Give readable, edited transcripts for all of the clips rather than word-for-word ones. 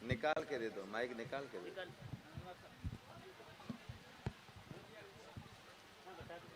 निकाल के दे दो, माइक निकाल के दे दो। निकल। हाँ बता दो।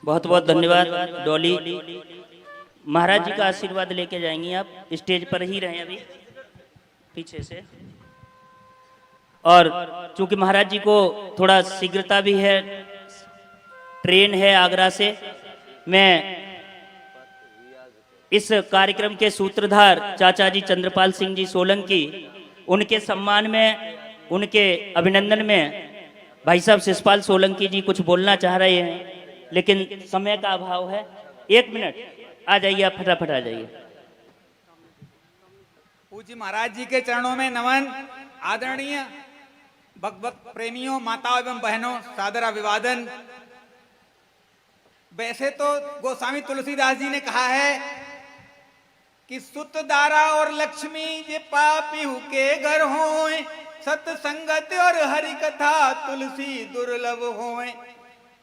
बहुत बहुत धन्यवाद डॉली। महाराज जी का आशीर्वाद लेके जाएंगी आप, स्टेज पर ही रहें अभी पीछे से। और चूंकि महाराज जी को थोड़ा शीघ्रता भी है, ट्रेन है आगरा से, मैं इस कार्यक्रम के सूत्रधार चाचा जी चंद्रपाल सिंह जी सोलंकी, उनके सम्मान में, उनके अभिनंदन में भाई साहब शिषपाल सोलंकी जी कुछ बोलना चाह रहे हैं, लेकिन समय का अभाव है। 1 मिनट, आ जाइए आप, फटाफट आ जाइए। पूज्य महाराज जी के चरणों में नमन। आदरणीय भगवत प्रेमियों, माताओं एवं बहनों, सादर अभिवादन। वैसे तो गोस्वामी तुलसीदास जी ने कहा है कि सुत दारा और लक्ष्मी ये पापी के घर होए, सत्संगत और हरि कथा तुलसी दुर्लभ होए।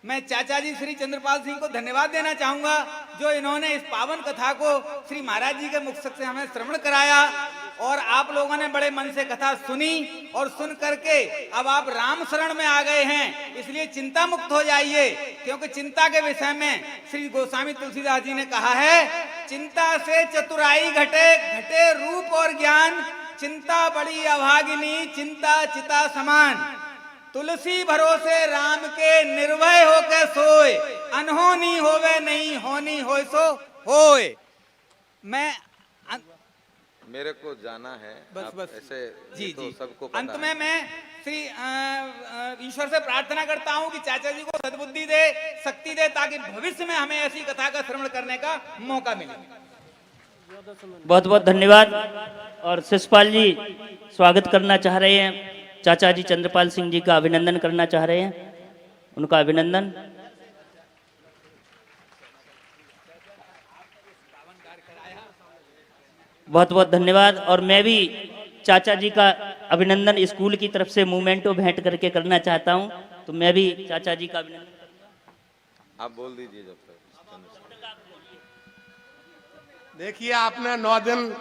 मैं चाचा जी श्री चंद्रपाल सिंह को धन्यवाद देना चाहूंगा, जो इन्होंने इस पावन कथा को श्री महाराज जी के मुख से हमें श्रवण कराया, और आप लोगों ने बड़े मन से कथा सुनी, और सुन करके अब आप राम शरण में आ गए हैं। इसलिए चिंता मुक्त हो जाइए, क्योंकि चिंता के विषय में श्री गोस्वामी तुलसीदास जी ने कहा है, चिंता से चतुराई घटे, घटे रूप और ज्ञान, चिंता बड़ी अभागिनी, चिंता चिता समान। तुलसी भरोसे राम के निर्भय होके सोए, अनहोनी होवे नहीं, होनी होय सो होए। मैं मेरे को जाना है, बस आप बस ऐसे जी तो जी सबको पता अंत है। में मैं श्री ईश्वर से प्रार्थना करता हूं कि चाचा जी को सद्बुद्धि दे, शक्ति दे, ताकि भविष्य में हमें ऐसी कथा का श्रवण करने का मौका मिले। बहुत बहुत धन्यवाद। और शिषपाल जी स्वागत करना चाह रहे हैं, चाचा जी चंद्रपाल सिंह जी का अभिनंदन करना चाह रहे हैं, उनका अभिनंदन। बहुत बहुत धन्यवाद। और मैं भी चाचा जी का अभिनंदन स्कूल की तरफ से मूवमेंटो भेंट करके करना चाहता हूं, तो मैं भी चाचा जी का अभिनंदन। आप बोल दीजिए जब तक। देखिए, आपने 9 दिन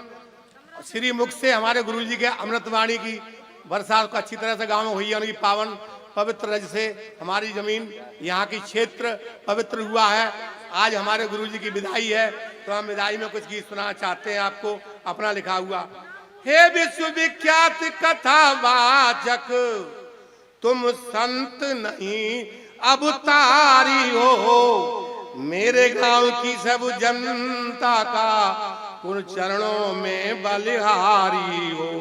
श्री मुख से हमारे गुरुजी के अमृतवाणी की बरसात को अच्छी तरह से गांव में हुई है। उनकी पावन पवित्र रज से हमारी जमीन, यहाँ की क्षेत्र पवित्र हुआ है। आज हमारे गुरुजी की विदाई है, तो हम विदाई में कुछ गीत सुनाना चाहते हैं आपको, अपना लिखा हुआ। हे विश्वविख्यात कथावाचक, तुम संत नहीं अवतारी हो, मेरे गांव की सब जनता का उन चरणों में बलिहारी हो।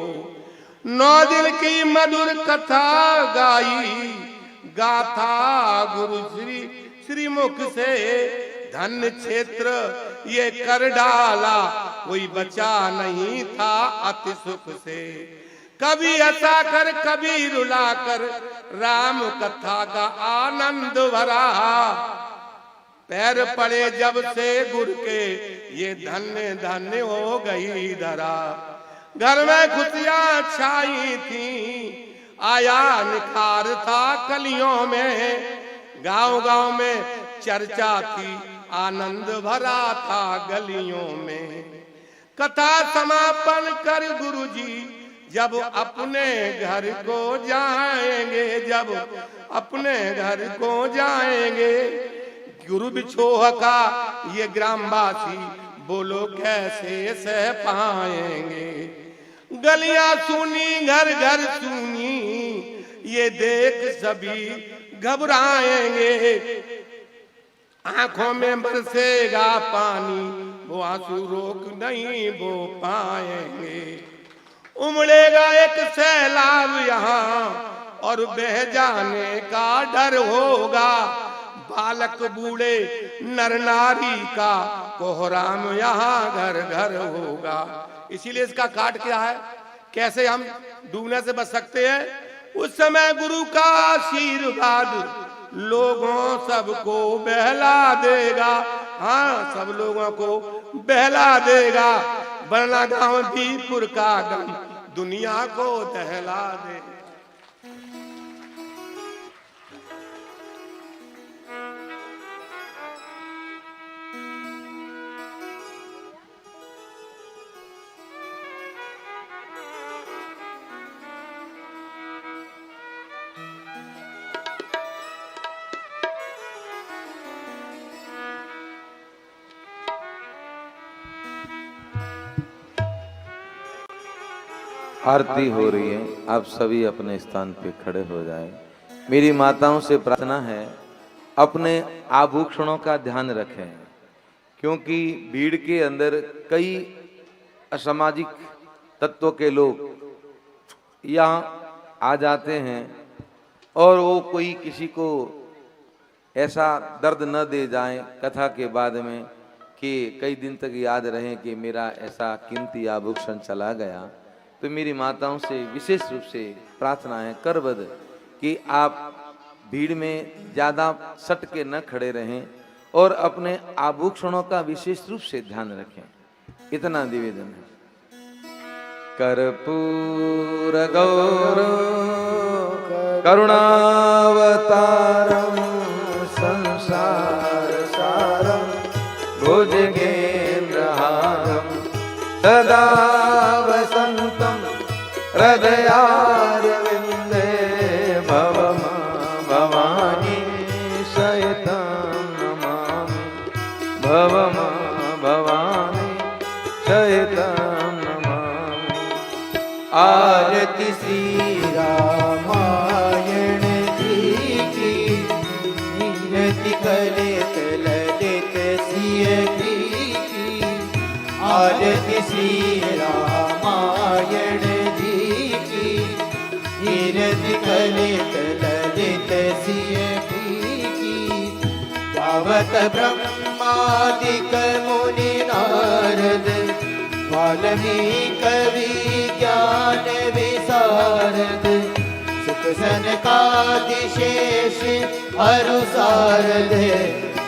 9 दिन की मधुर कथा गाई, गाथा गुरु श्री मुख से, धन्य क्षेत्र ये कर डाला, कोई बचा नहीं था अति सुख से। कभी हंसा कर कभी रुला कर, राम कथा का आनंद भरा, पैर पड़े जब से गुरु के, ये धन्य धन्य हो गई धरा। घर में खुशियां छाई थी, आया निखार था कलियों में, गांव गांव में चर्चा थी, आनंद भरा था गलियों में। कथा समापन कर गुरुजी जब अपने घर को जाएंगे, जब अपने घर को जाएंगे, गुरु बिछोह का ये ग्रामवासी बोलो कैसे सह पाएंगे। गलियां सुनी घर घर सुनी, ये देख सभी घबराएंगे, आंखों में बरसेगा पानी, वो आंसू रोक नहीं वो पाएंगे। उमड़ेगा एक सैलाब यहाँ, और बह जाने का डर होगा, बालक बूढ़े नर नारी का कोहराम यहाँ घर घर होगा। इसीलिए इसका काट क्या है, कैसे हम डूबने से बच सकते हैं। उस समय गुरु का आशीर्वाद लोगों सबको बहला देगा, हाँ सब लोगों को बहला देगा, वरना गांव दीपुर का गम दुनिया को दहला देगा। आरती हो रही है, आप सभी अपने स्थान पे खड़े हो जाएं। मेरी माताओं से प्रार्थना है, अपने आभूषणों का ध्यान रखें, क्योंकि भीड़ के अंदर कई असामाजिक तत्वों के लोग यहाँ आ जाते हैं और वो कोई किसी को ऐसा दर्द न दे जाए कथा के बाद में कि कई दिन तक याद रहे कि मेरा ऐसा कीमती आभूषण चला गया। तो मेरी माताओं से विशेष रूप से प्रार्थना है करबद्ध कि आप भीड़ में ज़्यादा सट के न खड़े रहें और अपने आभूषणों का विशेष रूप से ध्यान रखें। इतना निवेदन है। कर्पूर गौरव करुणावतारम संसार सारम भुजगेन्द्रहारम सदा वसंतम हृदयारविंदे भवम भवानी सहितं नमामि भवम भवानी सहितं नमामि। आरती श्री रामायण जी की, नीरति कलित ललित सिय की। आरती श्री रामायण जी की, नीरति कलित ललित सिय की। तावत ब्रह्मादिक मुनि नारद, वाल्मीकि ज्ञान विशारद, सुख सनकादि शेष अरु सारद।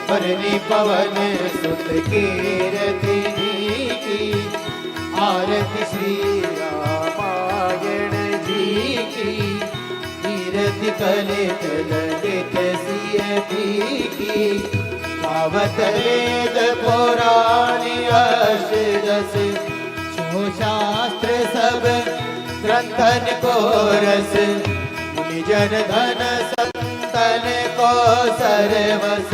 परनि पवन सुत कीरति की, आरती श्री रामायण जी की। कीरति कलित ललित सिय की, पावत वेद पुराण अष्टदश। शास्त्र सब ग्रंथन को रस, मुनि जन धन संतन को सर्वस।